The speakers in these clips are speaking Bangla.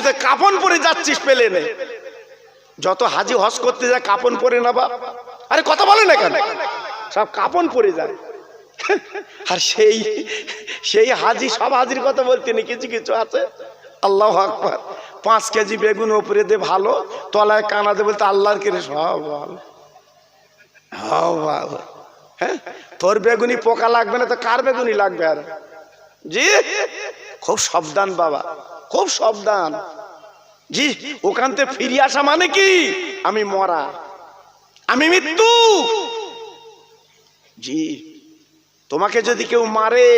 তো কাফন পরে যাচ্ছিস পেলে নে। যত হাজি হজ করতে যায় কাফন পরে না বাপ, আরে কথা বলে না কেন, সব কাফন পরে যায়। আর সেই হাজি, সব হাজির কথা বলতে নেই, কিছু কিছু আছে আল্লাহু আকবার 5 কেজি বেগুন উপরে দে ভালো, তলায় কানা দে বলতে আল্লাহর কে সব ভালো। হ্যাঁ, তোর বেগুনি পোকা লাগবে না তো কার বেগুনি লাগবে? আর জি খুব সাবধান বাবা, খুব সাবধান। জি ওখান থেকে ফিরে আসা মানে কি আমি মরা, আমি মৃত্যু। জি তোমাকে যদি কেউ মারে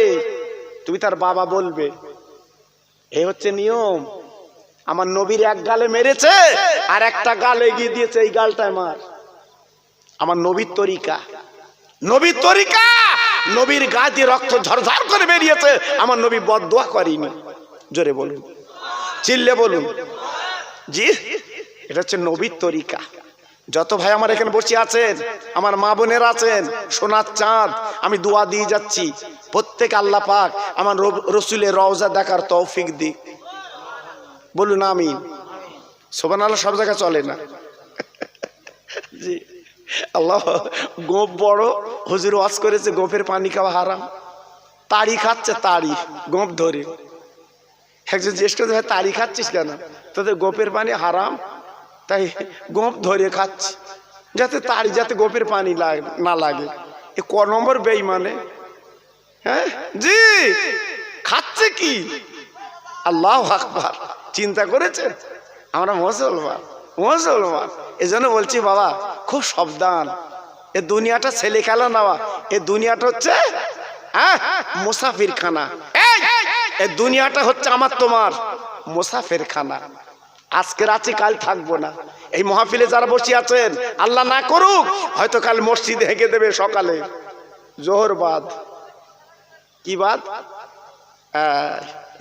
তুমি তার বাবা বলবে, এই হচ্ছে নিয়ম। আমার নবীর এক গালে মেরেছে আর একটা গাল এগিয়ে দিয়েছে, এই গালটায় মার। আমার নবীর তরিকা, নবীর তরিকা, নবীর গা দিয়ে রক্ত ঝরঝর করে বেরিয়েছে, আমার নবী বদদোয়া করেনি। জোরে বলুন, চিল্লে বলুন। জি এটা হচ্ছে নবীর তরিকা। যত ভাই আমার এখানে বসে আছেন, আমার মা বোনের আছেন, সোনার চাঁদ, আমি দোয়া দিয়ে যাচ্ছি প্রত্যেক আল্লাহ পাক আমার রসুলের রওজা দেখার তৌফিক দিক। বলুন আমিন। সুবহানাল্লাহ সব জায়গায় চলে না। জি আল্লাহ, গোপ বড়, হুজুর ওয়াজ করেছে গোপের পানি খাওয়া হারাম। তাড়ি খাচ্ছে, তাড়ি গোপ ধরে। একজন জ্যেষ্ঠ ভাই তাড়ি খাচ্ছিস কেন? তোদের গোপের পানি হারাম, তাই গোপ ধরে খাচ্ছি যাতে তাড়ি, যাতে গোপের পানি না লাগে। এ ক নম্বর বেঈমানে? হ্যাঁ জি খাচ্ছে কি? আল্লাহু আকবার। চিন্তা করেছেন? আমরা মুসলমান, মুসলমান। এজন্য বলছি বাবা খুব সাবধান। এ দুনিয়াটা ছেলে খেলা নেওয়া, এ দুনিয়াটা হচ্ছে মুসাফির খানা। এই দুনিয়াটা হচ্ছে আমার তোমার মুসাফির খানা। আজকের আছি কাল থাকবো না। এই মাহফিলে যারা বসে আছেন, আল্লাহ না করুক হয়তো কাল মসজিদে হেঁকে দেবে সকালে জোহর বাদ। কি বাদ?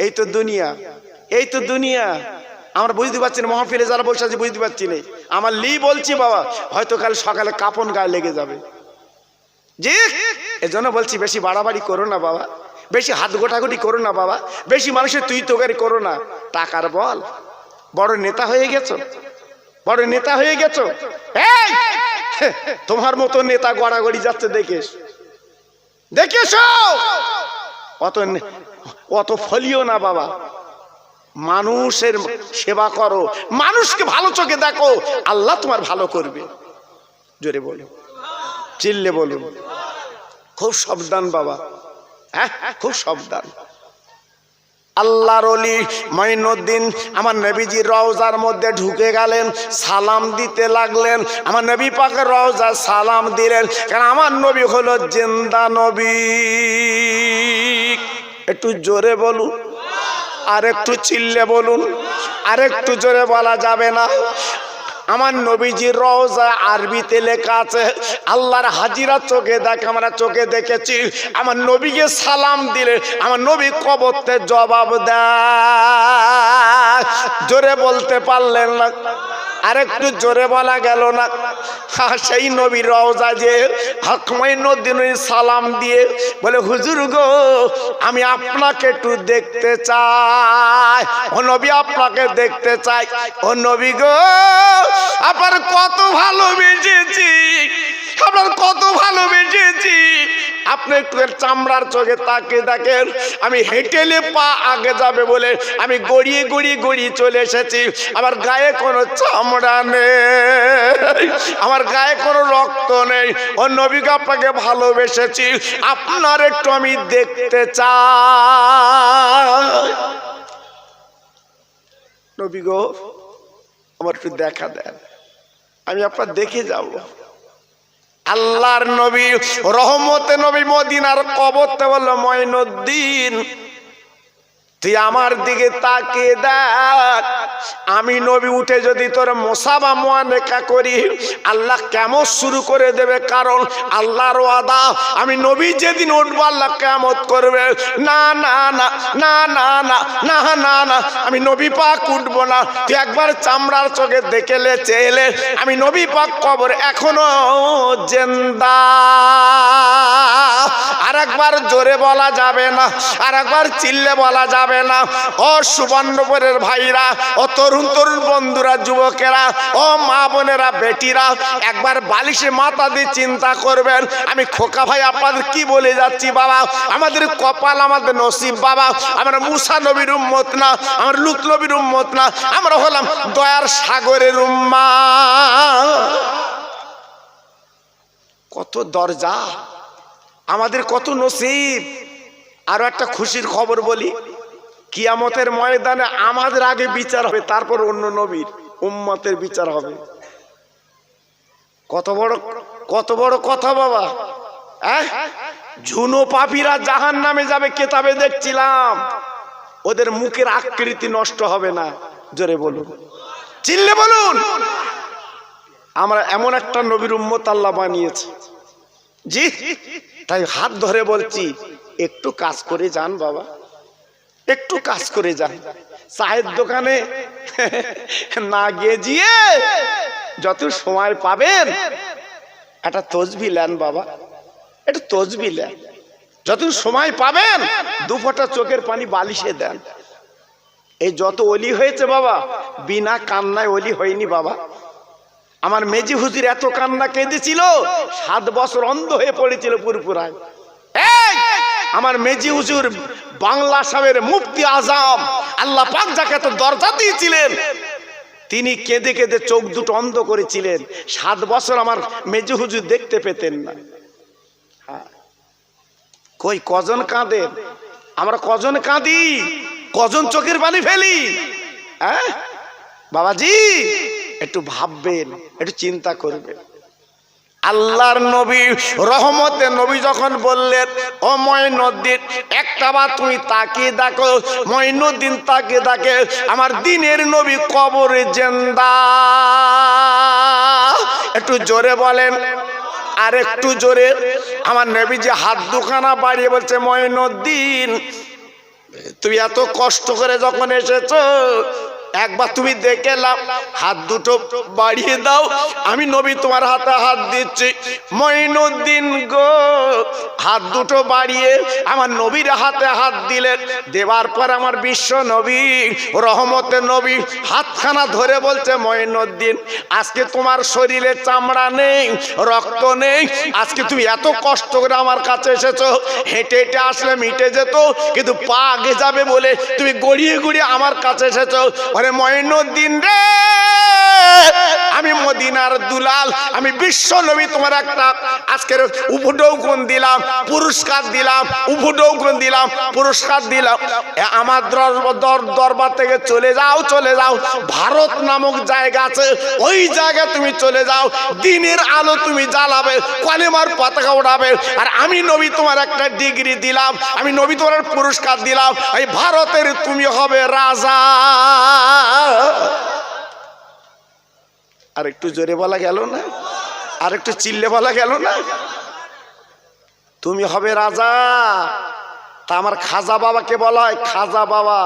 এই তো দুনিয়া, এই তো দুনিয়া। আমরা বুঝতে পারছি না, মাহফিলে যারা বসে আছে বুঝতে পারছি না। আমার বলছি বাবা হয়তো কাল সকালে কাপন গায়ে লেগে যাবে। জি এজন্য বলছি বেশি বাড়াবাড়ি করো না বাবা, বেশি হাত গোটাগুটি করো না বাবা, বেশি মানুষের তুই তোকারি করো না। টাকার বল, বড় নেতা হয়ে গেছো, বড় নেতা হয়ে গেছো। তোমার মতো নেতা গড়াগড়ি যাচ্ছে দেখেছ, দেখেছ। অত ফলিও না বাবা, মানুষের সেবা করো, মানুষকে ভালো চোখে দেখো, আল্লাহ তোমার ভালো করবে। জোরে বলুন, চিল্লে বলুন। খুব সাবধান বাবা, হ্যাঁ খুব সাবধান। আল্লাহর ওলি মঈনুদ্দিন আমার নবীজির রওজার মধ্যে ঢুকে গেলেন, সালাম দিতে লাগলেন। আমার নবী পাকের রওজা সালাম দিলেন, কারণ আমার নবী হলো জিন্দা নবী। একটু জোরে বলুন, আর একটু চিল্লে বলুন, আর একটু জোরে বলা যাবে না। আমার নবীজির রওজা আরবিতে লেখা আছে, আল্লাহর হাজিরা চোখে দেখে, আমরা চোখে দেখেছি। আমার নবীকে সালাম দিলে আমার নবী কবরতে জবাব দেয়। জোরে বলতে পারলেন না, আরেকটু জোরে বলা গেল না। সেই নবীর রওজা যে হক মঈনুদ্দিন সালাম দিয়ে বলে, হুজুর গো আমি আপনাকে একটু দেখতে চাই। ও নবী আপনাকে দেখতে চাই। ও নবী গো আপনার কত ভালোবেসেছি, আপনার কত ভালোবেসেছি। আপনি একটু চামড়ার চোখে তাকে দেখেন, আমি হেঁটেলে পা আগে যাবে বলে আমি গড়িয়ে গড়িয়ে গড়িয়ে চলে এসেছি। আমার গায়ে কোনো চামড়া নেই, আমার গায়ে কোনো রক্ত নেই। ও নবীকে আপনাকে ভালোবেসেছি, আপনার একটু আমি দেখতে চাই। নবী গো আমার একটু দেখা দেন, আমি আপনার দেখে যাব। আল্লাহর নবী রহমতে নবী মদিনার কবরতে বলল, মঈনুদ্দিন তুই আমার দিকে তাকিয়ে দেখ, আমি নবী উঠে যদি তোর মুসাফা মুআনাকা করি আল্লাহ কেমন শুরু করে দেবে। কারণ আল্লাহর ওয়াদা, আমি নবী যেদিন উঠবো আল্লাহ কিয়ামত করবে। না না না না না না না না না, আমি নবী পাক উঠবো না। তুই একবার চামড়ার চোখে দেখেলে চেলে, আমি নবী পাক কবর এখনো জিন্দা। আর একবার জোরে বলা যাবে না, আর একবার চিল্লে বলা যাবে না। ও সুবর্ণপুরের ভাইরা, ও তরুণ তরুণ বন্ধুরা, যুবকেরা, ও মা বোনেরা, বেটিরা, একবার বালিশে মাথা দিয়ে চিন্তা করবেন, আমি খোকা ভাই আপনাদের কি বলে যাচ্ছি বাবা। আমাদের কপাল, আমাদের নসিব বাবা, আমরা মুসা নবীর উম্মত না, আমরা লূত নবীর উম্মত না, আমরা হলাম দয়ার সাগরের উম্মাহ। কত দরজা, আমাদের কত নসিব। আরো একটা খুশির খবর বলি, কিয়ামতের ময়দানে আমাদের আগে বিচার হবে, তারপর অন্য নবীর উম্মতের বিচার হবে। কত বড় কথা বাবা। ঝুনো পাপীরা জাহান্নামে যাবে, কেতাবে দেখছিলাম। ওদের মুখের আকৃতি নষ্ট হবে না। জোরে বলুন, চিল্লে বলুন। আমরা এমন একটা নবীর উম্মত আল্লাহ বানিয়েছে, জি, তাই হাত ধরে বলছি, একটু কাজ করে যান বাবা, একটু কাজ করে যান। চায়ের দোকানে না গিয়ে যত সময় পাবেন একটা তসবিহ নেন বাবা, একটু তসবিহ নেন। যত সময় পাবেন দু ফোঁটা চোখের পানি বালিশে দেন। এই যত ওলি হয়েছে বাবা, বিনা কান্নায় ওলি হয়নি বাবা। আমার মেজি হুজুর এত কান্না কেঁদেছিল, 7 বছর অন্ধ হয়ে পড়েছিল পুরপুরায়। আমার মেজি হুজুর বাংলা সাহেবের মুফতি আজম, আল্লাহ পাক যাকে এত দরজা দিয়েছিলেন, তিনি কেঁদে কেঁদে চোখ দুটো অন্ধ করেছিলেন। 7 বছর আমার মেজি হুজুর দেখতে পেতেন না। কই কজন কাঁদেন? আমরা কজন কাঁদি, কজন চোখের পানি ফেলি? হ্যাঁ বাবাজি, একটু ভাববেন, একটু চিন্তা করবেন। আল্লাহর নবী, রহমতের নবী যখন বললেন, ও মঈনুদ্দিন, একটা বার তুমি তাকিয়ে দেখো। মঈনুদ্দিন তাকিয়ে দেখে, আমার দিনের নবী কবরে জিন্দা। একটু জোরে বলেন, আর একটু জোরে। আমার নবী যে হাত দুখানা বাড়িয়ে বলছে, মঈনুদ্দিন, তুমি এত কষ্ট করে যখন এসেছো, একবার তুমি দেখে নাও, হাত দুটো বাড়িয়ে দাও, আমি নবী তোমার হাতে হাত দিচ্ছি। মঈনুদ্দিন গো, হাত দুটো বাড়িয়ে আমার নবীর হাতে হাত দিলেন। দেওয়ার পর আমার বিশ্ব নবী, রহমতের নবী হাতখানা ধরে বলছে, মঈনুদ্দিন, আজকে তোমার শরীরে চামড়া নেই, রক্ত নেই, আজকে তুমি এত কষ্ট করে আমার কাছে এসেছো। হেঁটে হেঁটে আসলে মিটে যেত, কিন্তু পা আগে যাবে বলে তুমি গড়িয়ে গড়িয়ে আমার কাছে এসেছো। মঈনুদ্দিন রে, আমি মদিনার দুলাল, আমি বিশ্ব নবী, তোমার একটা আজকের উপঢৌকন দিলাম, পুরস্কার দিলাম, উপঢৌকন দিলাম, পুরস্কার দিলাম। আমার দরবার থেকে চলে যাও, চলে যাও। ভারত নামক জায়গা আছে, ওই জায়গায় তুমি চলে যাও। দিনের আলো তুমি জ্বালাবে, কলেমার পতাকা উঠাবে। আর আমি নবী তোমার একটা ডিগ্রি দিলাম, আমি নবী তোমার পুরস্কার দিলাম, এই ভারতের তুমি হবে রাজা। আর একটু জোরে বলা গেল না? আর একটু চিল্লে বলা গেল না? তুমি হবে রাজা। তা আমার খাজা বাবাকে বলা হয় খাজা বাবা,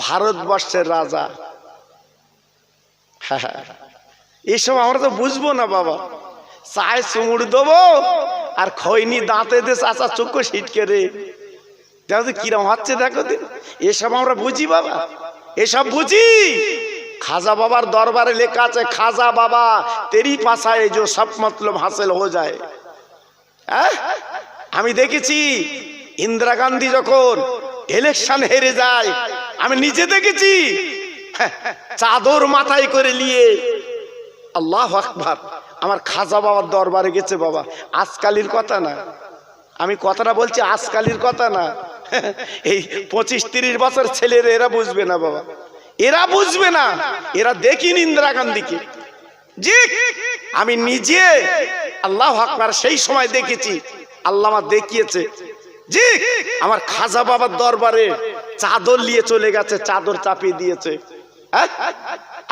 ভারতবর্ষের রাজা। এইসব আমরা তো বুঝবো না বাবা। চায় চুমুড় দেবো আর খৈনি দাঁতে দিয়ে চাচা চোখ ছিটকে রে, দেখো কিরম হচ্ছে, দেখো দিন। এসব আমরা বুঝি বাবা, এসব বুঝি। খাজা বাবার দরবারে লেখা আছে, খাজা বাবা তেরি পাশায় যে সব মতলব হাসিল হয়ে যায়। আমি দেখেছি ইন্দিরা গান্ধী যখন ইলেকশন হেরে যায়, আমি নিজে দেখেছি, চাদর মাথায় করে নিয়ে আল্লাহু আকবার আমার খাজা বাবার দরবারে গেছে বাবা। আজকালির কথা না, আমি কথাটা বলছি, আজকালির কথা না। এই 25-30 বছর ছেলেরা এরা বুঝবে না বাবা, এরা বুঝবে না, এরা দেখিনি ইন্দিরা গান্ধীকে। জি, আমি নিজে আল্লাহু আকবার সেই সময় দেখেছি, আল্লাহ আমার দেখিয়েছে। জি, আমার খাজা বাবার দরবারে চাদর নিয়ে চলে গেছে, চাদর চাপিয়ে দিয়েছে।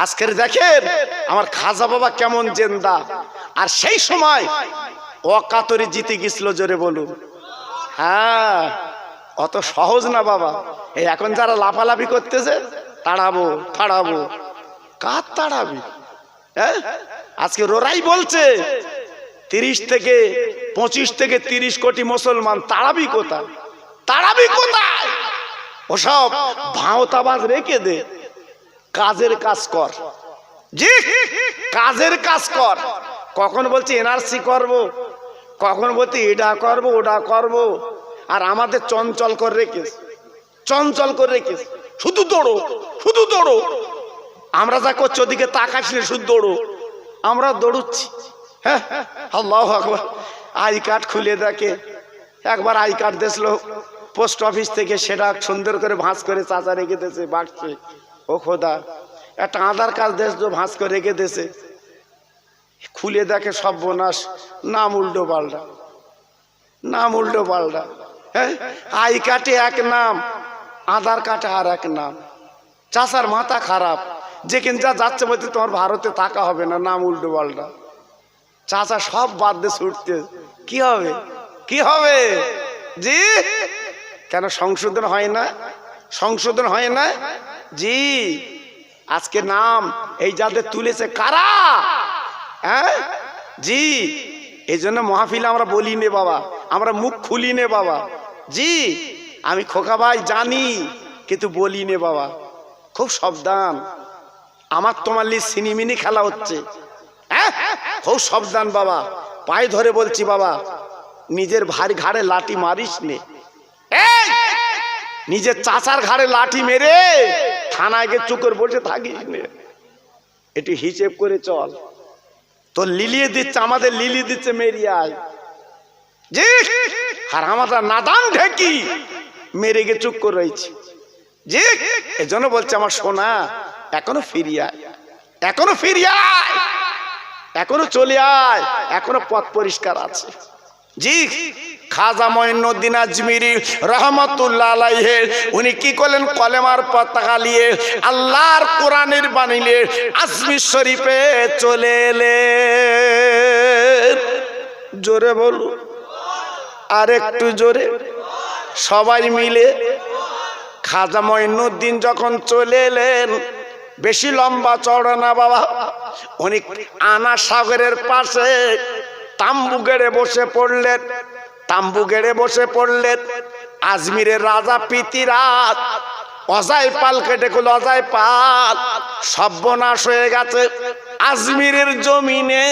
আজকের দেখেন আমার খাজা বাবা কেমন জিন্দা। আর সেই সময় অকাতরে জিতে গেছিল, জোরে বলুন। হ্যাঁ, অত সহজ না বাবা। এই এখন যারা লাফালাফি করতেছে, তাড়াবো তাড়াবো, কার তাড়াবি? হ্যাঁ, আজকে রোরাই বলছে 30 থেকে 25 থেকে 30 কোটি মুসলমান, তাড়াবি কোথায়? তাড়াবি কোথায়? ওসব ভাওতাবাজ রেখে দে। কাজের কাজ কর, জি কাজের কাজ কর। কখন বলছি এনআরসি করব, কখন বলছি এটা করব ওটা করব, আর আমাদের চঞ্চল করে রেখেছে, চঞ্চল করে রেখেছে, শুধু দৌড়ো শুধু দৌড়ো। আমরা যা করছি ওদিকে তাকাস না, শুধু দৌড়ো, আমরা দৌড়ুচ্ছি। হ্যাঁ আল্লাহু আকবার। আই কার্ড খুলে দেখে, একবার আই কার্ড দিয়েছিল পোস্ট অফিস থেকে, সেটা সুন্দর করে ভাঁজ করে চাচা রেখে দিয়েছে বাক্সে। ও খোদা, একটা আধার কার্ড দিয়েছিল ভাঁজ করে রেখে দিয়েছে, খুলে দেখে সর্বনাশ, নাম উল্টো পাল্টা, নাম উল্টো পাল্টা। হ্যাঁ আই কার্ডে এক নাম, আধার কার্ডে আর এক নাম। চাচার মাথা খারাপ, যেখানে যা যাচ্ছে বলতে তোমার ভারতে থাকা হবে না, নাম উল্টো পাল্টা। চাচা সব বাদ দিয়ে ছুটতে, কি হবে কি হবে জি? কেন সংশোধন হয় না? সংশোধন হয় না জি। আজকে নাম এই যাদের তুলেছে কারা? হ্যাঁ জি, এই জন্য মাহফিলে আমরা বলি নে বাবা, আমরা মুখ খুলি নে বাবা। জি আমি খোকা ভাই জানি, কিন্তু বলি নে বাবা, খুব সাবধান। আমার তোমার লি সিনিমিনি খেলা হচ্ছে, হ্যাঁ খুব সাবধান বাবা। পায়ে ধরে বলছি বাবা, নিজের ভাই ঘাড়ে লাঠি মারিস নে। নিজের চাচার ঘাড়ে লাঠি মেরে থানায় গিয়ে চুকর বসে থাকিস নে, একটু হিসেব করে চল। তো লিলিয়ে দিচ্ছে, আমাদের লিলি দিচ্ছে মেরিয়ায় জি, আর আমরা নাদান ঢেকি মেরে গিয়ে চুপ করে রয়েছি জি। এজন্য বলছে আমার সোনা, এখনো ফিরিয়ে আয়, এখনো ফিরিয়ে আয়, এখনো চলে আয়, এখনো পথ পরিষ্কার আছে জি। খাজা মঈনুদ্দিন আজমিরি রহমাতুল্লাহ আলাইহি উনি কি করলেন? কলেমার পতাকা নিয়ে আল্লাহর কোরআনের বাণী নিয়ে আজমির শরীফে চলে এলেন। জোরে বলুন, আর একটু জোরে সবাই মিলে। খাজা মঈনুদ্দিন যখন চলে এলেন, বেশি লম্বা চওড়া না বাবা, উনি আনা সাগরের পাশে তাম্বু গেড়ে বসে পড়লেন, তাম্বু গেড়ে বসে পড়লেন। আজমিরের রাজা পৃথিরাজ অজায় পাল কেটে গেল, অজায় পাল সর্বনাশ হয়ে গেছে। আজমিরের জমিনে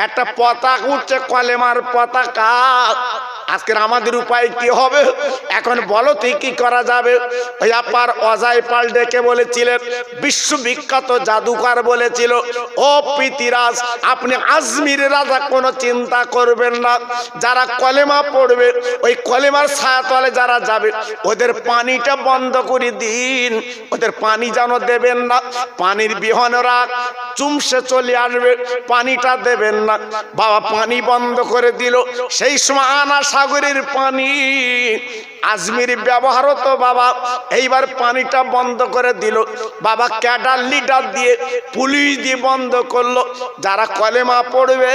একটা পতাকা উঠছে, কলেমার পতাকা। আজকের আমাদের উপায় কি হবে? এখন বলো তুই কি করা যাবে? ওই আপার অজায় পাল ডেকে বলেছিলেন, বিশ্ববিখ্যাত জাদুকর বলেছিল, ও পৃথিরাজ আপনি আজমিরের রাজা কোনো চিন্তা করবেন না, যারা কলেমা পড়বে ওই কলেমার ছায়াতলে যারা যাবে ওদের পানিটা বন্ধ করে দিন, ওদের পানি যেন দেবেন না, পানির বিহনরা চুমসে চলে আসবে, পানিটা দেবেন না। বাবা পানি বন্ধ করে দিল। সেই সময় আনা সাগরের পানি আজমির ব্যবহার হতো বাবা, এইবার পানিটা বন্ধ করে দিল বাবা। ক্যাডার লিডার দিয়ে পুলিশ দিয়ে বন্ধ করলো। যারা কলেমা পড়বে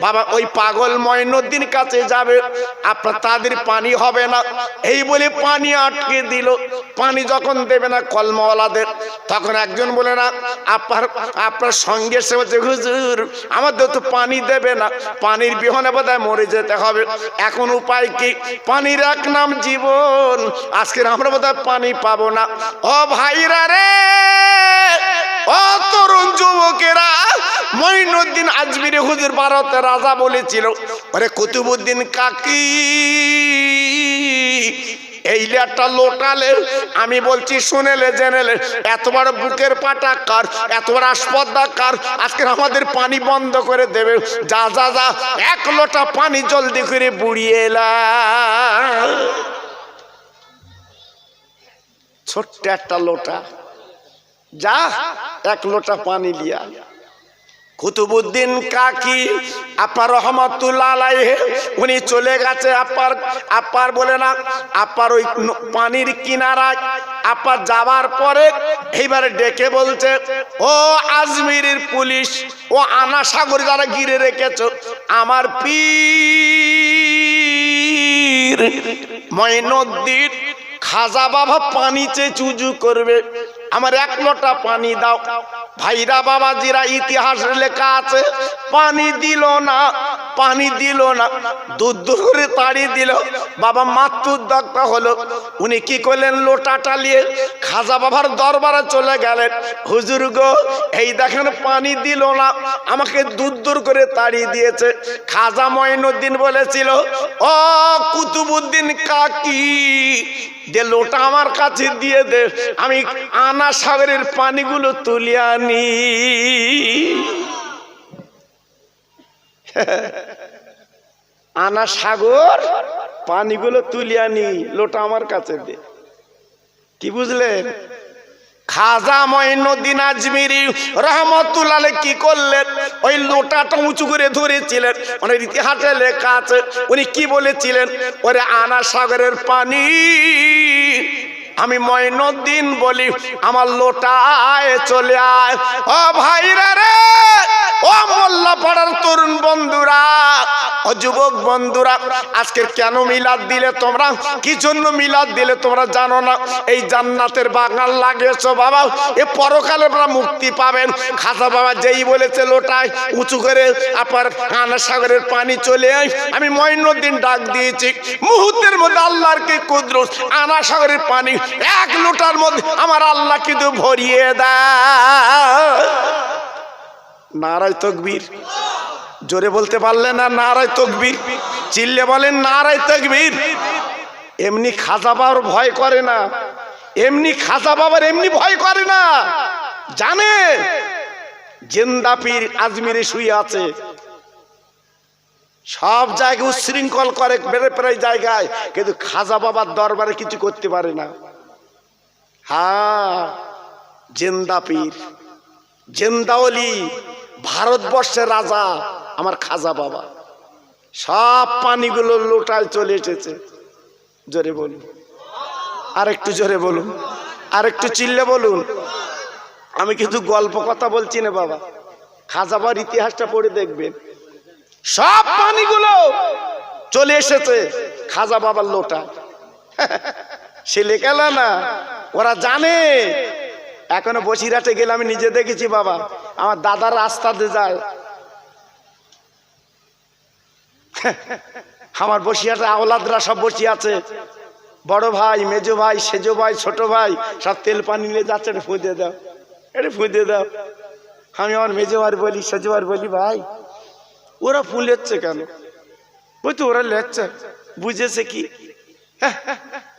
বাবা ওই পাগল মঈনুদ্দিন কাছে যাবে, আপনার তাদের পানি হবে না, এই বলে পানি আটকে দিল। পানি যখন দেবে না কলমাওয়ালাদের, তখন একজন বলে না আপনার সঙ্গে সে বলছে, হুজুর আমাদের তো পানি দেবে না, পানির বিহনে বোধহয় মরে যেতে হবে, এখন উপায় কি? পানির এক নাম জীবন, আজকের আমরা বোধহয় পানি পাবো না। ও ভাইরা রে, ও তরুণ যুবকেরা, মঈনুদ্দিন আজমিরি হুজুর ভারতের রাজা বলেছিল, ওরে কুতুবউদ্দিন কাকি এই একটা লোটালে, আমি বলছি শুনেলে জেনেলে, এত বড় বুকের পাটা কার, এত বড় আসপদ্দা কার, আজকে আমাদের পানি বন্ধ করে দেবে। যা যা যা, এক লোটা পানি জলদি করে বুড়িয়ে এলা। ছোট্ট একটা লোটা, যা এক লোটা পানি লিয়া। কুতুবউদ্দিন কাকি আপার রহমাতুল্লাহ আলাইহি উনি চলে গেছে। আপার বলে না, আপার ওই পানির কিনারায় আপার যাবার পরে এইবারে ডেকে বলছে, ও আজমিরের পুলিশ, ও আনা সাগর যারা ঘিরে রেখেছ, আমার পীর মঈনুদ্দিন খাজা বাবা পানি চেয়ে চুজু করবে, আমার এক লোটা পানি দাও। ভাইরা বাবাজিরা, ইতিহাস লেখা আছে পানি দিল না, পানি দিল না, দূর দূর করে তাড়িয়ে দিল। বাবা মাতৃদগ্ধ হলো। উনি কি করলেন, লোটাটা নিয়ে খাজা বাবার দরবারে চলে গেলেন। হুজুর গো, এই দেখেন পানি দিল না, আমাকে দূর দূর করে তাড়িয়ে দিয়েছে। খাজা মঈনুদ্দিন বলেছিল, ও কুতুবউদ্দিন কাকি, যে লোটা আমার কাছে দিয়ে দে, আমি আনা সাগরের পানিগুলো তুলে আনি। আনা সাগর পানিগুলো তুলে আনি, লোটা আমার কাছে দে। কি বুঝলেন? খাজা মঈনুদ্দিন আজমিরি রহমতুল্লাহ আলাইহি কি করলেন, ওই লোটাটা উঁচু করে ধরেছিলেন। ওনার ইতিহাসে লেখা আছে উনি কি বলেছিলেন, ওরে আনা সাগরের পানি আমি মঈনুদ্দিন বলি, আমার লোটায় চলে আয়। ও ভাইরা রে, ও মোল্লা পাড়ার তরুণ বন্ধুরা, ও যুবক বন্ধুরা, আজকের কেন মিলাদ দিলে তোমরা? কি জন্য মিলাদ দিলে তোমরা জানো না? এই জান্নাতের বাগান লাগিয়েছো বাবা, এ পরকালে আপনারা মুক্তি পাবেন। খাজা বাবা যেই বলেছে লোটায় উঁচু করে আপনার আনা সাগরের পানি চলে আয়, আমি মঈনুদ্দিন ডাক দিয়েছি, মুহূর্তের মধ্যে আল্লাহর কি কুদরত, আনা সাগরের পানি এক লোটার মধ্যে আমার আল্লাহ কিন্তু ভরিয়ে দেয়। নারায়ে তাকবীর। জোরে বলতে পারলে না নারায়ে তাকবীর? চিল্লে বলেন নারায়ে তাকবীর। এমনি খাজা বাবার ভয় করে না, এমনি খাজা বাবার এমনি ভয় করে না, জানে জিন্দা পীর আজমিরে শুয়ে আছে। সব জায়গায় উচ্ছৃঙ্খল করে প্রায় জায়গায়, কিন্তু খাজা বাবার দরবারে কিছু করতে পারে না। হ্যাঁ, জিন্দা পীর, জিন্দা ওলি, ভারতবর্ষের রাজা আমার খাজা বাবা। সব পানিগুলো লোটায় চলে এসেছে। জোরে বলুন, আর একটু জোরে বলুন, আর একটু চিল্লে বলুন। আমি কিন্তু গল্প কথা বলছি না বাবা, খাজা বাবার ইতিহাসটা পড়ে দেখবেন। সব পানিগুলো চলে এসেছে খাজা বাবার লোটা। সে লেখাল না, ওরা জানে। এখনো বসিরহাটে গেলে আমি নিজে দেখেছি বাবা, আমার দাদার রাস্তাতে যায়। আমার বসিরহাটে আওলাদরা সব বসে আছে, বড় ভাই, মেজো ভাই, সেজো ভাই, ছোট ভাই, সব তেল পানি নিয়ে যাচ্ছে, এটা ফুঁদে দাও, এটা ফুঁদে দাও। আমি আমার মেজো ভাই বলি, সেজো ভাই বলি, ভাই ওরা ফুলেচ্ছে কেন? বুঝতো ওরা লেচ্ছে, বুঝেছে কি?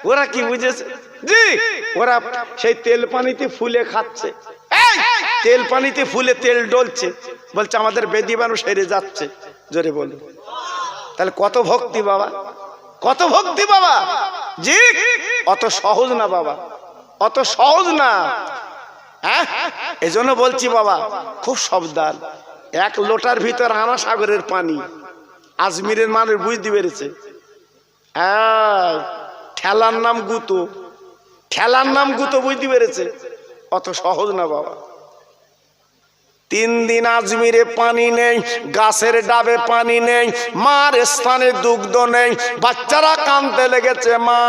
ওরা কি বুঝেছে? জি, ওরা সেই তেল পানিতে ফুলে খাচ্ছে, তেল পানিতে ফুলে তেল ডলছে, বলছে আমাদের বেদি মানুষ হেরে যাচ্ছে। জোরে বলো। তাহলে কত ভক্তি বাবা, কত ভক্তি বাবা। জি, অত সহজ না বাবা, অত সহজ না। হ্যাঁ, এই জন্য বলছি বাবা, খুব সাবধান। এক লোটার ভিতর আনা সাগরের পানি। আজমিরের মানুষ বুঝতে পেরেছে। ঠেলার নাম গুতো, ঠেলার নাম গুতো বুঝতে পেরেছে। অত সহজ না বাবা। 3 দিন আজমিরে পানি নেই, গাছের ডাবে পানি নেই, মার স্থানে দুগ্ধ নেই, বাচ্চারা কাঁদতে লেগেছে, মা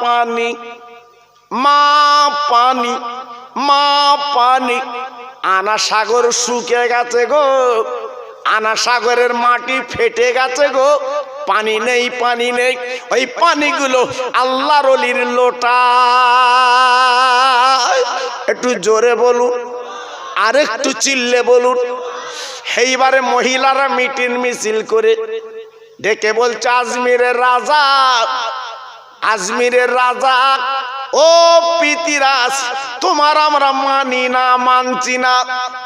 পানি, মা পানি, মা পানি। আনা সাগর শুকিয়ে গেছে গো, আনা সাগরের মাটি ফেটে গেছে গো, পানি নেই, পানি নেই। ওই পানিগুলো আল্লাহর ওলির লোটা। একটু জোরে বলুন, আর একটু চিল্লে বলুন। এইবারে মহিলারা মিটিং মিছিল করে ডেকে বলছে, আজমিরের রাজা, আজমিরের রাজা, ও পিতিরাজ, তোমার আমরা মানি না, মানছি না,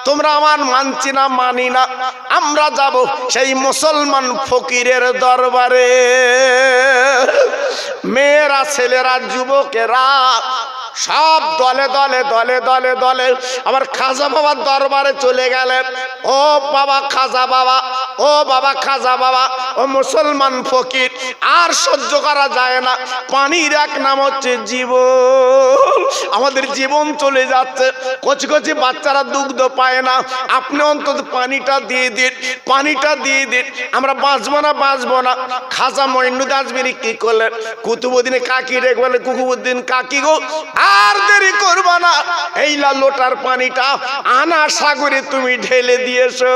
তোমরা আমার মানছি না, মানি না। আমরা যাব সেই মুসলমান ফকিরের দরবারে। মেয়েরা, ছেলেরা, যুবকেরা সব দলে দলে দলে দলে দলে আবার খাজা বাবার দরবারে চলে গেলেন। ও বাবা খাজা বাবা, ও বাবা খাজা বাবা, ও মুসলমান ফকির, আর সহ্য করা যায় না। পানির এক নাম হচ্ছে জীবন। আমাদের জীবন চলে যাচ্ছে, কচি কচি বাচ্চারা দুগ্ধ পায় না, আপনি অন্তত পানিটা দিয়ে দিন, পানিটা দিয়ে দিন, আমরা বাঁচবো না বাঁচবো না। খাজা মঈনুদ্দিন আজমিরি কি করলেন? কুতুবউদ্দিন কাকি রেখে বলে, কুতুবউদ্দিন কাকি গো, আর দেরি করবা না, এই লোটার পানিটা আনা সাগরে তুমি ঢেলে দিয়েছো।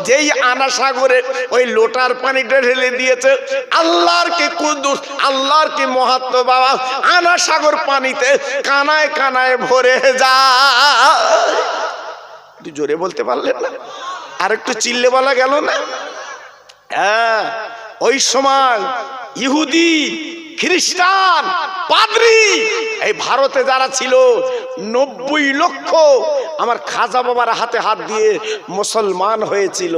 যেই আনা সাগরে ওই লোটার পানিটা ঢেলে দিয়েছে, আল্লাহর কি কুদুস, আল্লাহর কি মহত্ব বাবা, আনা সাগর পানিতে কানায় কানায় ভরে যায়। একটু জোরে বলতে পারলেন না? আর একটু চিল্লে বলা গেল না? হ্যাঁ, ওই সময় ইহুদি, খ্রিস্টান, পাদ্রী, এই ভারতে যারা ছিল 90 লক্ষ আমার খাজা বাবার হাতে হাত দিয়ে মুসলমান হয়েছিল।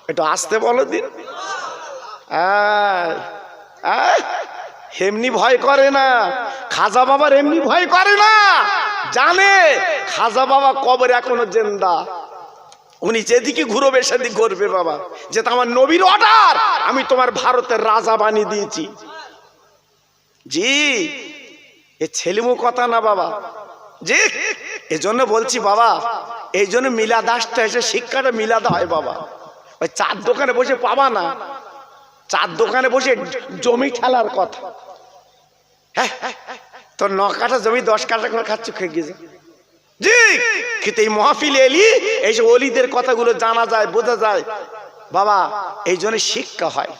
একটু আসতে বলো দিন। এমনি ভয় করে না খাজা বাবার, এমনি ভয় করে না, জানে খাজা বাবা কবরে এখনো জিন্দা। উনি যেদিকে ঘুরবে সেদিকে ঘুরবে বাবা, যেটা আমার নবীর অর্ডার, আমি তোমার ভারতের রাজা বানিয়ে দিয়েছি। জি, এ ছেলেমু কথা না বাবা, জি, এজন্য বলছি বাবা, এই জন্য মিলাদ আসতে এসে শিক্ষাটা মিলাদ হয় বাবা। ওই চার দোকানে বসে পাবা না, চার দোকানে বসে জমি খেলার কথা। হ্যাঁ, তোর 9 কাঠা জমি 10 কাঠা করে খাচ্ছ, খেয়ে গেছে। জি, কিন্তু এই মহফিল এলি এইসব ওলিদের কথাগুলো জানা যায়, বোঝা যায় বাবা, এই জন্য শিক্ষা হয়।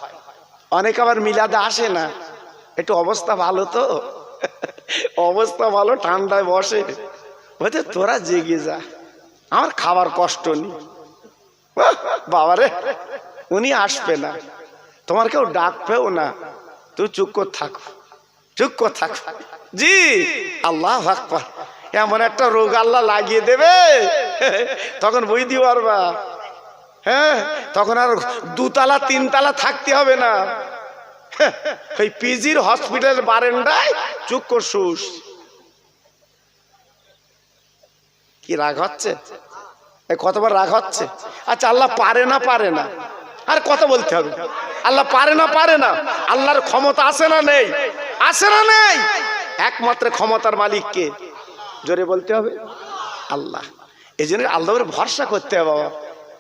অনেক আবার মিলাদে আসে না, একটু অবস্থা ভালো তো, অবস্থা ভালো, ঠান্ডায় বসে, বলতে তোরা জেগে যা, আমার খাবার কষ্ট নেই। বাবারে, উনি আসবে না, তোমার কেউ ডাকবেও না, তুই চুপ করে থাকো, চুপ করে থাকো। জি, আল্লাহু আকবার। এমন একটা রোগ আল্লাহ লাগিয়ে দেবে, তখন বুঝতে পারবা। হ্যাঁ, তখন আর 2 তলা 3 তলা থাকতে হবে না, ওই পিজির হসপিটাল বারান্দায় চুপ করে শুস। কি রাগ হচ্ছে? কতবার রাগ হচ্ছে? আচ্ছা, আল্লাহ পারে না, পারে না, আর কত বলতে হবে? আল্লাহ পারে না, পারে না, আল্লাহর ক্ষমতা আছে না নেই? আছে না নেই? একমাত্র ক্ষমতার মালিক কে? জোরে বলতে হবে, আল্লাহ। এই জন্য আল্লাহর ভরসা করতে হবে বাবা,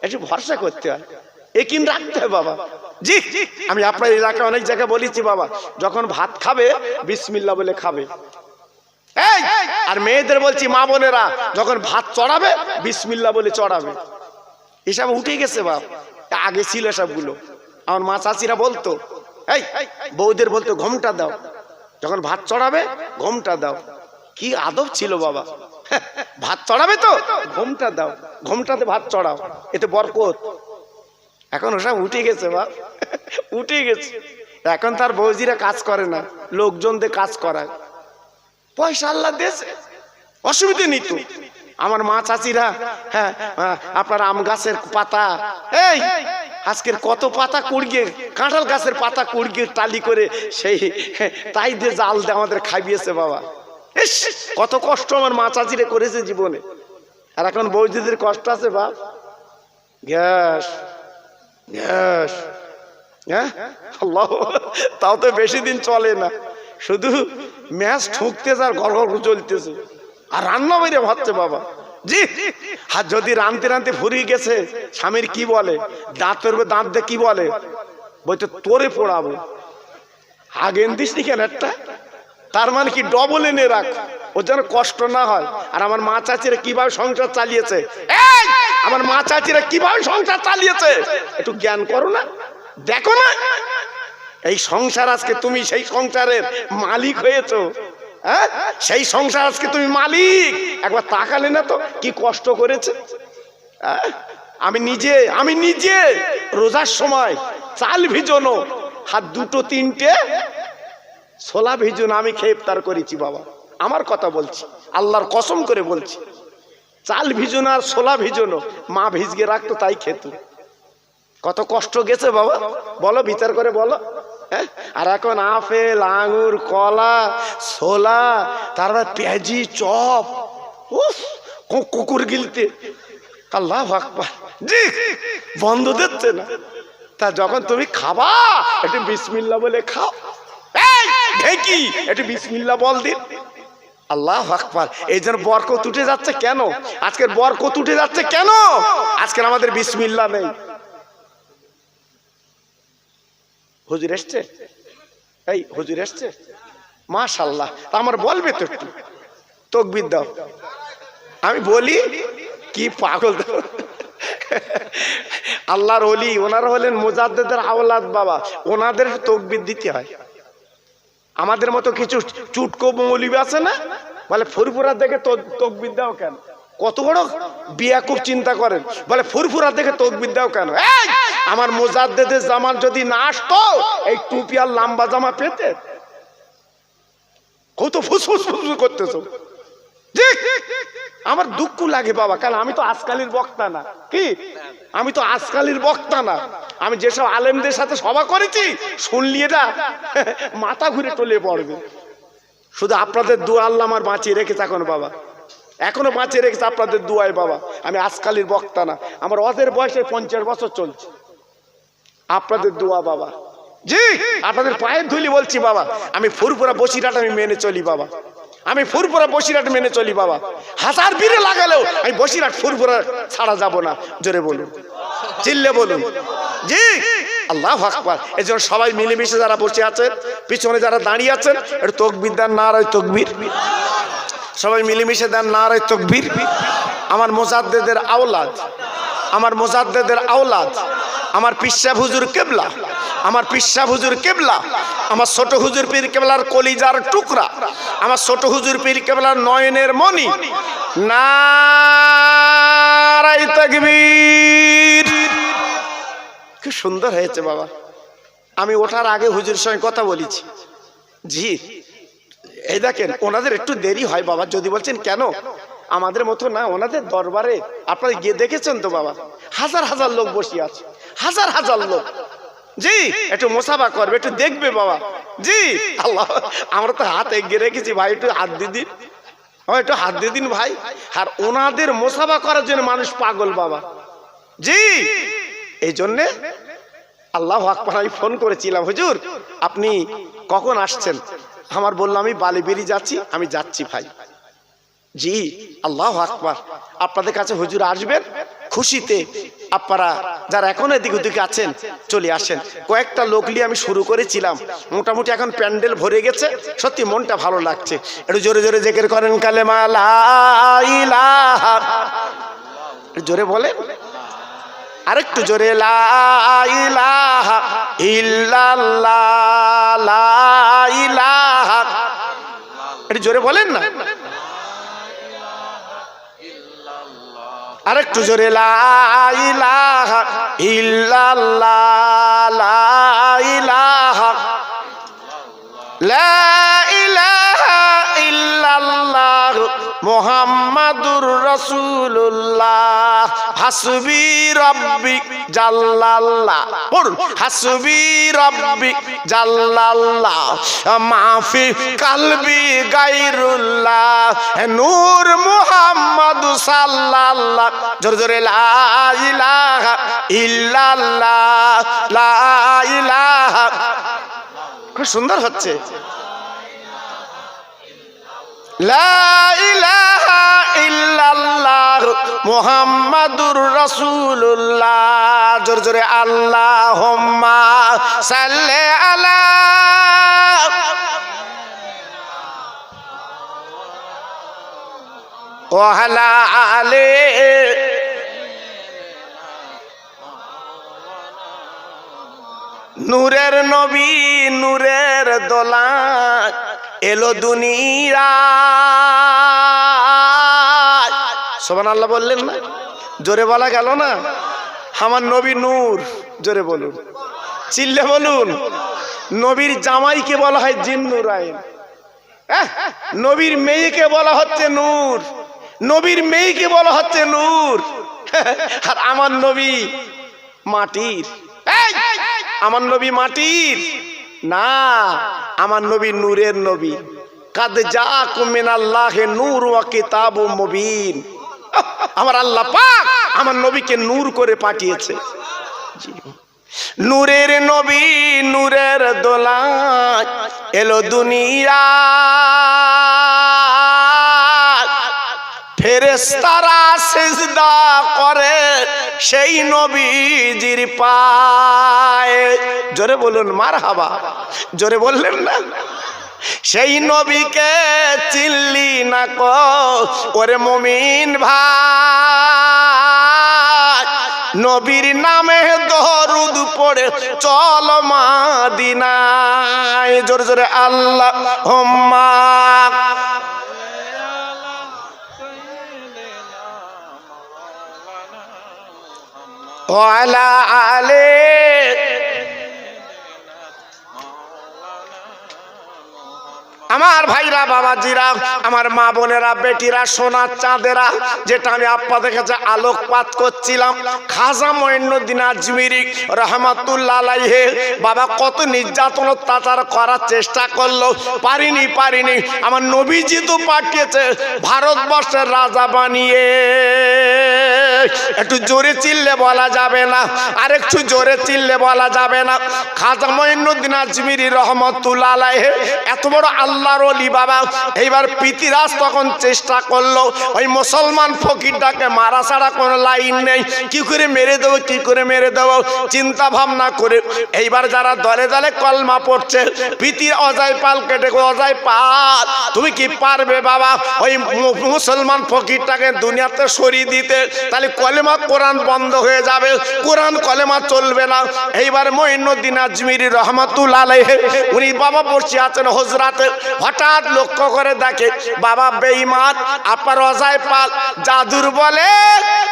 একটু ভরসা করতে হয়, একিন রাখতে হবে বাবা। জি, আমি আপনার এলাকায় অনেক জায়গায় বলেছি বাবা, যখন ভাত খাবে বিসমিল্লাহ বলে খাবে। এই, আর মেয়েদের বলছি, মা বোনেরা যখন ভাত চড়াবে বিসমিল্লাহ বলে চড়াবে। এসব উঠে গেছে বাপ, আগে ছিল সবগুলো। আমার মা চাচিরা বলতো, এই বউদের বলতো ঘোমটা দাও, যখন ভাত চড়াবে ঘোমটা দাও। কি আদব ছিল বাবা, ভাত চড়াবে তো ঘোমটা দাও, ঘোমটাতে ভাত চড়াও, এতে বরকত। এখন ওসব উঠে গেছে বাপ, উঠে গেছে। এখন তার বৌজিরা কাজ করে না, লোকজনদের কাজ করায়, পয়সা আল্লাহ দিয়েছে, অসুবিধে নেই তো। আমার মা চাচিরা, হ্যাঁ, আপনার আম গাছের পাতা, এই আজকের কত পাতা কুড়িয়ে, কাঁঠাল গাছের পাতা কুড়িয়ে টালি করে সেই তাই দিয়ে জাল দিয়ে আমাদের খাইয়েছে বাবা। ইস, কত কষ্ট আমার মা চাচিরে করেছে জীবনে। আর এখন বৌদিদের কষ্ট আছে বাপ, গ্যাস গ্যাস। হ্যাঁ, আল্লাহ, তাও তো বেশি দিন চলে না, শুধু ম্যাচ ঠুকতেছে আর ঘর ঘর চলতেছে, আর রান্না বেড়ে ভাবছে বাবা। জি, আর যদি রানতে রানতে ফুরিয়ে গেছে, স্বামীর কি বলে, দাঁত পড়বে, দাঁত দিয়ে কি বলে, বলতে তোরে পোড়াবো, আগে দিস নি কেন একটা, তার মানে কি ডবল এনে রাখ, ও যেন কষ্ট না হয়। আর আমার মা চাচিরা কিভাবে সংসার চালিয়েছে, এই আমার মা চাচিরা কিভাবে সংসার চালিয়েছে, একটু জ্ঞান করো না, দেখো না এই সংসার, আজকে তুমি সেই সংসারের মালিক হয়েছো। হ্যাঁ, সেই সংসার আজকে তুমি মালিক, একবার তাকালে না তো কি কষ্ট করেছে। আমি নিজে রোজার সময় চাল ভিজানো, হাত 2-3টে ছোলা ভিজানো আমি খেয়ে ইফতার করেছি বাবা, আমার কথা বলছি, আল্লাহর কসম করে বলছি। চাল ভিজানো আর ছোলা ভিজানো মা ভিজকে রাখতো, তাই খেত। কত কষ্ট গেছে বাবা, বলো, বিচার করে বলো। হ্যাঁ, আর এখন আপেল, আঙুর, কলা, ছোলা, তারপর পেঁয়াজি, চপ, কুকুর গিলতে, আল্লাহু আকবার। জি বন্ধ দিচ্ছে না। তা যখন তুমি খাবা একটু বিসমিল্লাহ বলে খাও। এই ঢেকি একটু বিসমিল্লাহ বল দিন। আল্লাহু আকবার। এই জন্য বরকত উঠে যাচ্ছে কেন? আজকের বরকত উঠে যাচ্ছে কেন? আজকের আমাদের বিসমিল্লাহ নেই। হুজুর এসছে, এই হুজুর এসছে, মাশাআল্লাহ। আমার বলবে তো একটু তাকবীর দাও। আমি বলি কি পাগল আল্লাহর ওলি, ওনারা হলেন মুজাদ্দিদের আওলাদ বাবা, ওনাদের তাকবীর দিতে হয়। আমাদের মতো কিছু চুটকো মৌলবি আছে না, বলে ফুরফুরা দেখে তাকবীর দাও কেন? কত বড় বিয়াকুব চিন্তা করেন, বলে ফুরফুরা দেখে তাকবীর দাও কেন? এই আমার মুজাদ্দিদের জামান যদি না আসতো এই টুপি আর লম্বা জামা পেতে, কত ফুসফুস ফুসফুস করতেছো। জি আমার দুঃখ লাগে বাবা, কারণ আমি তো আজকালের বক্তা না। কি আমি তো আজকালের বক্তা না। আমি যেসব আলেমদের সাথে সভা করেছি শুনলি এটা মাথা ঘুরে টলে পড়বে। শুধু আপনাদের দোয়া আল্লাহ আমার বাঁচিয়ে রেখেছে এখনো বাবা, এখনো বাঁচিয়ে রেখেছে আপনাদের দোয়ায় বাবা। আমি আজকালের বক্তা না, আমার ওদের বয়সে 50 বছর চলছে। আপনাদের দোয়া বাবা। জি আপনাদের পায়ের ধুলি বলছি বাবা, আমি ফুরফুরা বসিরহাট আমি মেনে চলি বাবা, আমি ফুরফুরা বসিরহাট মেনে চলি বাবা। হাজার বীরে লাগালেও আমি বসিরহাট ফুরফুরা ছাড়া যাব না। জোরে বলুন, চিল্লে বলুন। জি আল্লাহু আকবার। এই জন্য সবাই মিলেমিশে যারা বসে আছেন, পিছনে যারা দাঁড়িয়ে আছেন, একটু তাকবীর দেন, নারায়ে তাকবীর। সবাই মিলেমিশে দেন নারায়ে তাকবীর। আমার মুজাদ্দিদের আওলাদ, আমার মুজাদ্দিদের আওলাদ, আমার পিসা হুজুর কেবলা, আমার পিসা হুজুর কেবলা, আমার ছোট হুজুর পীর কেবলার কলিজার টুকরা, আমার ছোট হুজুর পীর কেবলার নয়নের মণি। নারায়ে তাকবীর। কি সুন্দর হয়েছে বাবা। আমি ওঠার আগে হুজুরের সঙ্গে কথা বলেছি। জি এই দেখেন ওনাদের একটু দেরি হয় বাবা। যদি বলছেন কেন, আমাদের মতো না, ওনাদের দরবারে আপনারা গিয়ে দেখেছেন তো বাবা, হাজার হাজার লোক বসে আছে, হাজার হাজার লোক। জি একটু মুসাফা করবে, একটু দেখবে বাবা। জি আল্লাহ, আমরা তো হাত এগিয়ে রেখেছি ভাই, একটু হাত দিয়ে দিন, একটু হাত দিয়ে দিন ভাই। আর ওনাদের মুসাফা করার জন্য মানুষ পাগল বাবা। জি এই জন্যে আল্লাহু আকবার। আমি ফোন করেছিলাম, হুজুর আপনি কখন আসছেন? আমার বললাম আমি বালিবেরি যাচ্ছি, আমি যাচ্ছি ভাই। জি আল্লাহু আকবার। আপনাদের কাছে হুজুর আসবেন খুশিতে। আপনারা যারা এখন এদিক ওদিকে আছেন চলে আসেন। কয়েকটা লোক নিয়ে আমি শুরু করেছিলাম, মোটামুটি এখন প্যান্ডেল ভরে গেছে, সত্যি মনটা ভালো লাগছে। একটু জোরে জোরে জিকির করেন কালেমা লা ইলাহা, জোরে বলেন, আরেকটু জোরে লা ইলাহা ইল্লাল্লাহ, লা ইলাহা, একটু জোরে বলেন না, আরেকটু জোরে লা ইলাহা ইল্লাল্লাহ, লা ইলাহা, লা ইলাহা ইল্লাল্লাহ মুহাম্মাদুর রাসূলুল্লাহ, হাসবি রাব্বি জাল্লাল্লাহ, পড়ুন হাসবি রাব্বি জাল্লাল্লাহ, মাফি কালবি গায়রুল্লাহ, নূর মুহাম্মদ সাল্লাল্লাহ। জোরে জোরে লা ইলাহা ইল্লাল্লাহ, লা ইলাহা। খুব সুন্দর হচ্ছে। লা ইলাহা ইল্লাল্লাহ মুহাম্মাদুর রাসূলুল্লাহ। জোরে জোরে আল্লাহুম্মা সাল্লি আলা, ওয়া আলা আলি, নূরের নবী নূরের দোলা এলো দুনিয়ায়। সুবহানাল্লাহ বললেন না? জোরে বলা গেল না? আমার নবী নূর, জোরে বলুন, চিল্লে বলুন। নবীর জামাইকে বলা হয় জিন্নুরাইন, নবীর মেয়েকে বলা হচ্ছে নূর, নবীর মেয়েকে বলা হচ্ছে নূর। আর আমার নবী মাটির, আমার নবী মাটির না, আমার নবী নূরের নবী। কাদ জাআকুম মিনাল্লাহি নূর ওয়া কিতাবুম মুবিন। আমার আল্লাহ পাক আমার নবীকে নূর করে পাঠিয়েছে। নূরের নবী নূরের দোলায় এলো দুনিয়া, ফেরেশতারা সিজদা করে সেই নবীজির পায়ে। জোরে বলুন মারহাবা, জোরে বললেন না? সেই নবীকে চিনলি না কো ওরে মুমিন ভাই, নবীর নামে দরুদ পড়ে চল মদিনায়। জোরে জোরে আল্লাহুম্মা ওয়ালা আলে। আমার ভাইরা বাবাজিরা, আমার মা বোনেরা, বেটিরা, সোনার চাঁদেরা, যেটা আমি আপনাদের কাছে আলোকপাত করছিলাম, খাজা মঈনুদ্দিন আজমিরি রহমাতুল্লাহ আলাইহি বাবা কত নির্যাতন অত্যাচার করার চেষ্টা করলো, পারিনি। আমার নবীজি তো পাঠিয়েছে ভারতবর্ষের রাজা বানিয়ে। একটু জোরে চিল্লে বলা যাবে না? আর একটু জোরে চিল্লে বলা যাবে না? খাজা মঈনুদ্দিন আজমিরি রহমাতুল্লাহ আলাইহি এত বড় আল্লাহর ওলি বাবা। এইবার পৃথিরাজ তখন চেষ্টা করলো ওই মুসলমান ফকিরটাকে মারা ছাড়া কোনো লাইন নেই, কি করে মেরে দেবো চিন্তা ভাবনা করে এইবার যারা দলে দলে কলমা পড়ছে, পৃথির অজয় পাল কেটে, অজয় পাল তুমি কি পারবে বাবা ওই মুসলমান ফকিরটাকে দুনিয়াতে সরিয়ে দিতে? তাহলে কলেমা কোরআন বন্ধ হয়ে যাবে, কোরআন কলেমা চলবে না। এইবার মঈনুদ্দিন আজমিরি রহমাতুল্লাহ আলাইহি উনি বাবা বসে আছেন হুজরাতে, হঠাৎ লক্ষ্য করে দেখে বাবা বেঈমান আপনার অজয় পাল জাদুর বলে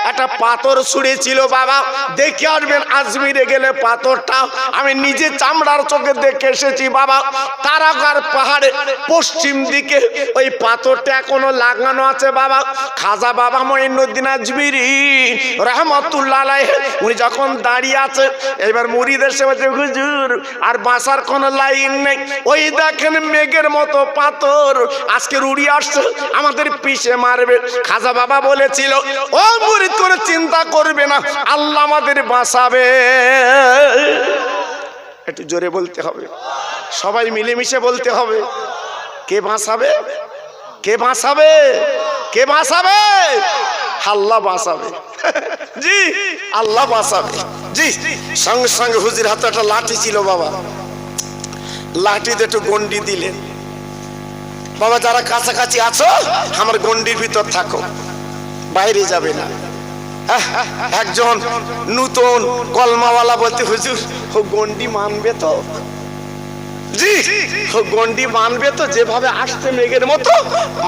একটা পাথর ছুঁড়েছিল বাবা। দেখে আসবেন আজমিরে গেলে পাথরটা আমি নিজে চামড়ার চোখে দেখে এসেছি বাবা। তারাকার পাহাড়ে পশ্চিম দিকে ওই পাথরটা এখনো লাগানো আছে বাবা। খাজা বাবা মঈনুদ্দিন আজমিরি রহমাতুল্লাহ আলাইহি উনি যখন দাঁড়িয়ে আছে, এবার মুরিদের সে বলছে হুজুর আর বাঁচার কোনো লাইন নেই, ওই দেখেন মেঘের মতো পাথর আজকে উড়ি আসছে, আমাদের পিছে মারবে। খাজা বাবা বলেছিল ও মুরিদ করে চিন্তা করবে না, আল্লাহ আমাদের বাঁচাবে। একটু জোরে বলতে হবে, সবাই মিলেমিশে বলতে হবে। কে বাঁচাবে? কে বাঁচাবে? কে বাঁচাবে? আল্লাহ বাঁচাবে। জি আল্লাহ বাঁচাবে। জি সঙ্গে সঙ্গে হুজুর হাতে একটা লাঠি ছিল বাবা, লাঠিতে একটু গন্ডি দিলেন, বাবা যারা কাছাকাছি আছো আমার গন্ডির ভিতর থাকো, বাইরে যাবে না। একজন নতুন কলমাওয়ালা বলতে হুজুর ও গন্ডি মানবে তো? জি ও গন্ডি মানবে তো? যেভাবে আসছে মেঘের মতো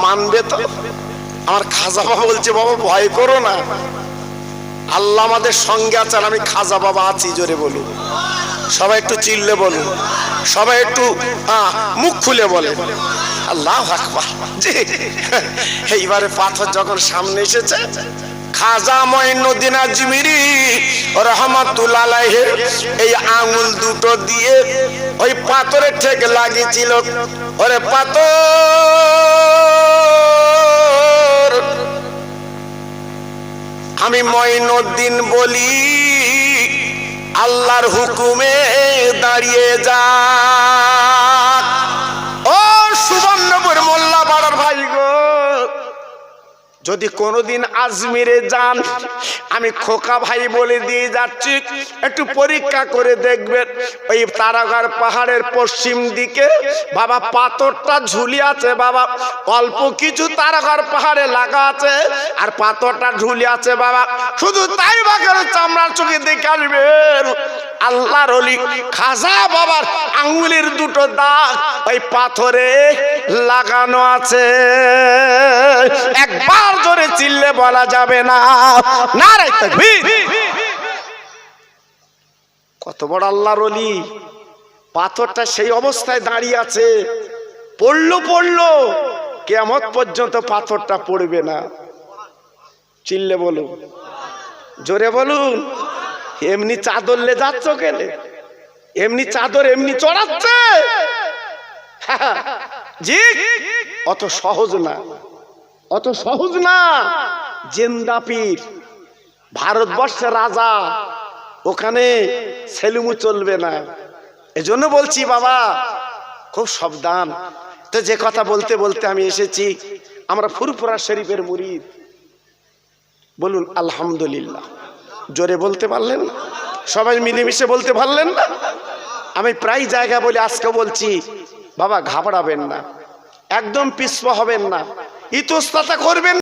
মানবে তো? আমার খাজা বাবা বলছে বাবা ভয় করো না, আল্লাহ আমাদের সঙ্গে আছেন, আমি খাজা বাবা আছি। জোরে বলুন, সবাই একটু চিল্লে বলুন, সবাই একটু মুখ খুলে বলে আল্লাহু আকবার। জি এইবারে পাথর যখন সামনে এসেছে, খাজা মঈনুদ্দিন আজমিরি রহমাতুল্লাহ আলাইহি এই আঙ্গুল দুটো দিয়ে ওই পাথরে ঠেকে লাগিয়েছিল। ওরে পাথর আমি মঈনুদ্দিন বলি, আল্লাহর হুকুমে দাঁড়িয়ে যা। ও সুবর্ণপুর মোল্লা পাড়ার ভাই গো, যদি কোনোদিন আজমিরে যান, আমি খোকা ভাই বলে দিয়ে যাচ্ছি, একটু পরীক্ষা করে দেখবেন ওই তারাগার পাহাড়ের পশ্চিম দিকে বাবা পাথরটা ঝুলি আছে বাবা। অল্প কিছু তারাগার পাহাড়ে লাগা আছে আর পাথরটা ঝুলি আছে বাবা। শুধু তাই বাঘের চামড়ার চোখে দেখে আসবেন আল্লাহর ওলি খাজা বাবার আঙ্গুলের দুটো দাগ ওই পাথরে লাগানো আছে। একবার জোরে চিল্লে বলা যাবে না নারে তাকবীর। কত বড় আল্লাহর ওলি, পাথরটা সেই অবস্থায় দাঁড়িয়ে আছে। পড়লো কিয়ামত পর্যন্ত পাথরটা পড়বে না। চিল্লে বলুন, জোরে বলুন। এমনি চাদর লে যাচ্ছ কেন? এমনি চাদর এমনি চড়াচ্ছে? জি অত সহজ না, অত সহজ না। জিন্দা পীর ভারতবর্ষের রাজা, ওখানে সেলুমু চলবে না। এজন্য বলছি বাবা খুব সাবধান। তো যে কথা বলতে বলতে আমি এসেছি, আমরা ফুরফুরা শরীফের মুরিদ। বলুন আলহামদুলিল্লাহ। জোরে বলতে পারলেন না? সবাই মিলেমিশে বলতে পারলেন না? আমি প্রায় জায়গা বলে আজকে বলছি, বাবা ঘাবড়াবেন না, একদম পিছপা হবেন না, ইতস্ততা করবেন।